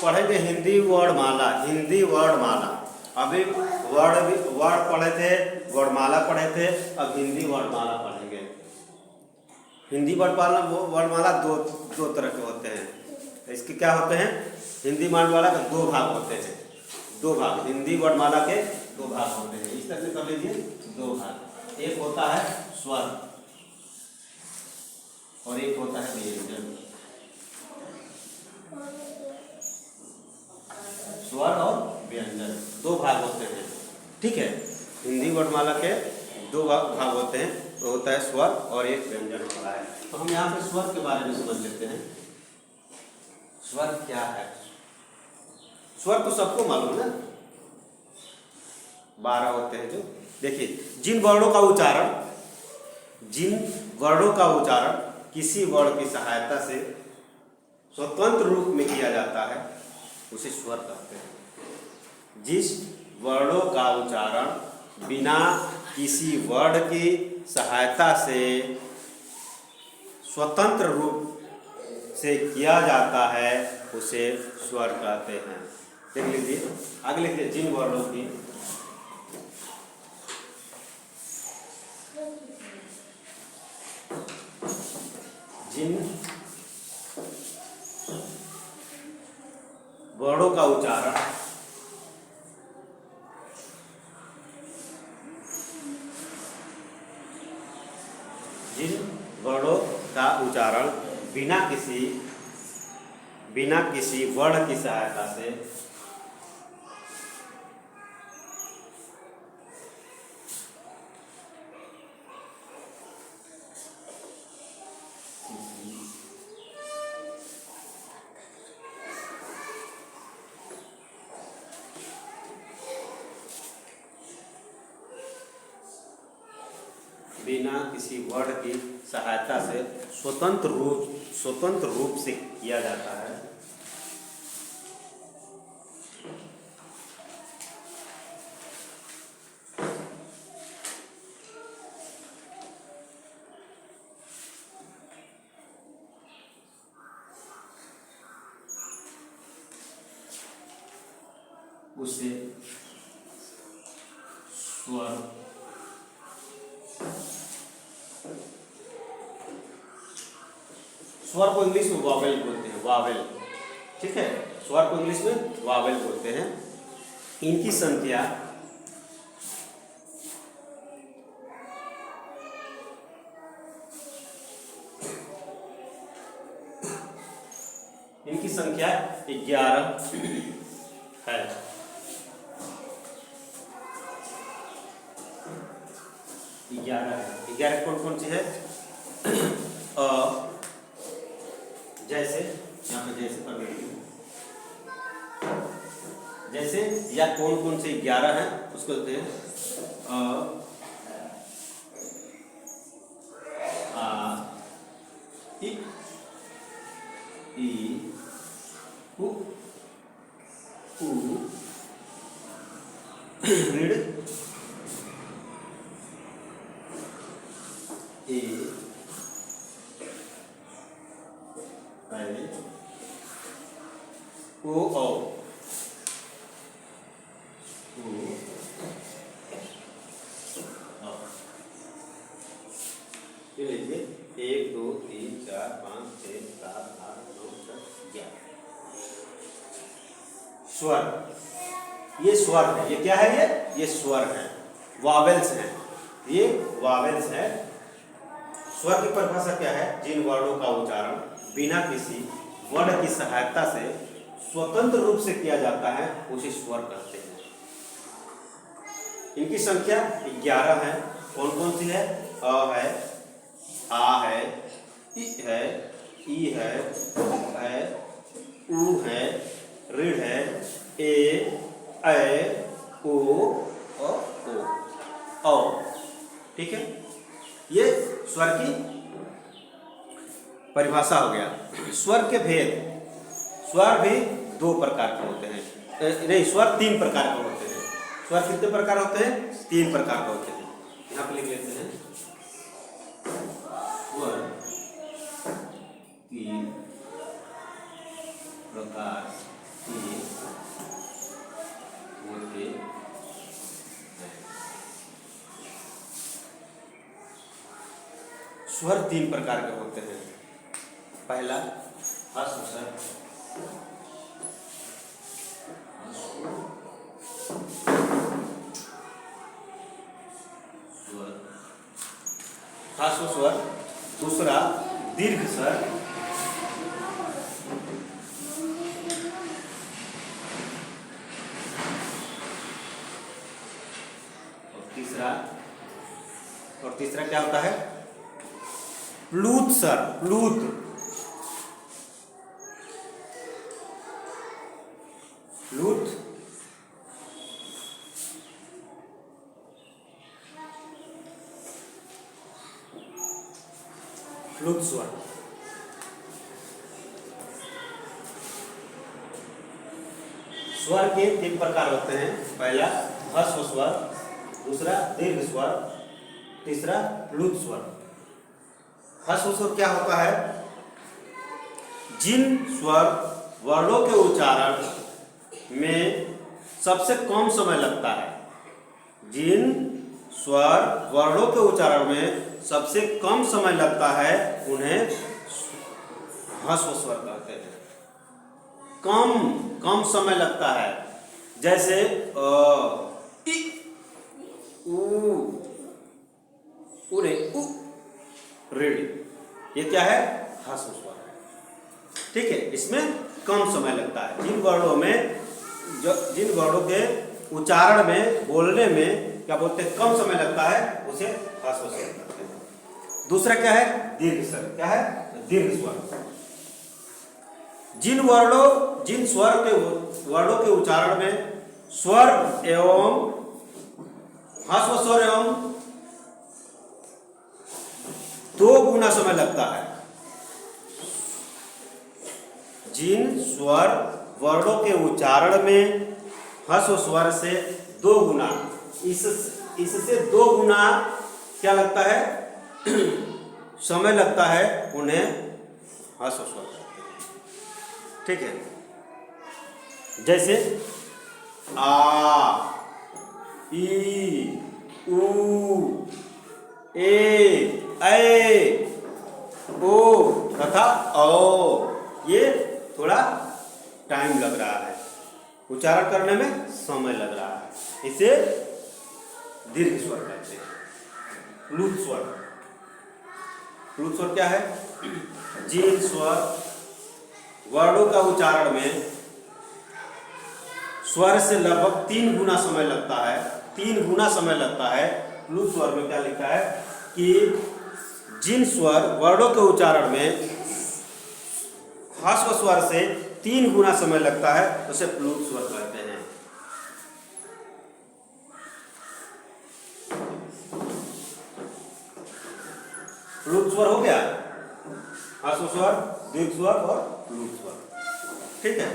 पढ़ेंगे हिंदी वर्णमाला। हिंदी वर्णमाला अभी वर्ड पढ़े थे, वर्णमाला पढ़े थे, अब हिंदी वर्णमाला पढ़ेंगे। हिंदी वर्णमाला दो तरह के होते हैं। इसके क्या होते हैं? हिंदी वर्णमाला के दो भाग होते हैं। दो भाग हिंदी वर्णमाला के दो भाग होते हैं। इस तरह से कर लीजिए, दो भाग। एक होता है स्वर और एक होता है व्यंजन। स्वर और व्यंजन दो भाग होते हैं, ठीक है। हिंदी वर्णमाला के दो भाग होते हैं, तो होता है स्वर और एक व्यंजन होता है। तो हम यहाँ पे स्वर के बारे में समझ लेते हैं। स्वर क्या है? स्वर तो सबको मालूम है, 12 होते हैं। जो देखिए, जिन वर्णों का उच्चारण किसी वर्ण की सहायता से स्वतंत्र रूप में किया जाता है उसे स्वर कहते हैं। जिस वर्णों का उच्चारण बिना किसी वर्ण की सहायता से स्वतंत्र रूप से किया जाता है उसे स्वर कहते हैं। देख लीजिए, आगे लिखिए, जिन वर्णों की वर्णों का उच्चारण बिना किसी वर्ण की सहायता से वर्ण की सहायता से स्वतंत्र रूप से किया जाता है उसे स्वर स्वर को इंग्लिश में वावेल बोलते हैं। वावेल, ठीक है। स्वर को इंग्लिश में वावेल बोलते हैं। इनकी संख्या इनकी संख्या 11 है। 11 कौन कौन सी है? जैसे यहाँ पे जैसे कर लेती हूँ, जैसे या कौन कौन से 11 हैं उसको कहते हैं आ इ उ ऋण ए ओ औ लीजिए 1 2 3 4 5 6 7 8 9 10 11 स्वर। ये स्वर है। ये क्या है? ये स्वर है, वावेल्स हैं। ये वावेल्स है। स्वर की परिभाषा क्या है? जिन वर्णों का उच्चारण बिना किसी वर्ण की सहायता से स्वतंत्र रूप से किया जाता है उसे स्वर कहते हैं। इनकी संख्या 11 है। कौन कौन सी है? अ है, आ है, इ है, ई है, उ है, ऋण है, ए, ओ, औ। ठीक है, ये स्वर की परिभाषा हो गया। स्वर के भेद। स्वर भी 2 प्रकार के होते हैं, नहीं, स्वर 3 प्रकार के होते हैं। स्वर कितने प्रकार होते हैं? 3 प्रकार के होते हैं। यहाँ पे लिख लेते हैं, स्वर 3 प्रकार के स्वर तीन प्रकार के होते हैं। पहला ह्रस्व स्वर, ह्रस्व स्वर, दूसरा दीर्घ स्वर, और तीसरा क्या होता है? प्लूत स्वर, प्लूत। प्लूत प्लूत स्वर। स्वर के तीन प्रकार होते हैं। पहला ह्रस्व स्वर, दूसरा दीर्घ स्वर, तीसरा प्लुत स्वर। ह्रस्व स्वर क्या होता है? जिन स्वर वर्णों के उच्चारण में सबसे कम समय लगता है, जिन स्वर वर्णों के उच्चारण में सबसे कम समय लगता है, उन्हें ह्रस्व स्वर कहते हैं। कम समय लगता है, जैसे इ, उ, उरे, उ, ऋण, ये क्या है? ह्रस्व स्वर है। ठीक है, इसमें कम समय लगता है। जिन वर्णों के उच्चारण में, बोलने में क्या बोलते हैं, कम समय लगता है, उसे ह्रस्व स्वर कहते हैं। दूसरा क्या है? दीर्घ स्वर। क्या है? दीर्घ स्वर। जिन स्वर के वर्णों के उच्चारण में स्वर एवं ह्रस्व स्वर एवं 2 गुना समय लगता है। जिन स्वर वर्णों के उच्चारण में ह्रस्व स्वर से 2 गुना, इससे 2 गुना क्या लगता है? समय लगता है, उन्हें ह्रस्व स्वर कहते हैं। ठीक है, जैसे आ, ई, उ, ए, ओ तथा ओ। ये थोड़ा टाइम लग रहा है, उच्चारण करने में समय लग रहा है, इसे दीर्घ स्वर कहते हैं। प्लुत स्वर। प्लुत स्वर क्या है? जिन स्वर वर्णों का उच्चारण में स्वर से लगभग 3 गुना समय लगता है, 3 गुना समय लगता है। प्लुत स्वर में क्या लिखा है कि जिन स्वर वर्णों के उच्चारण में ह्रस्व स्वर से 3 गुना समय लगता है, उसे प्लुत स्वर कहते हैं। प्लुत स्वर हो गया, ह्रस्व स्वर, दीर्घ स्वर और प्लुत स्वर। ठीक है।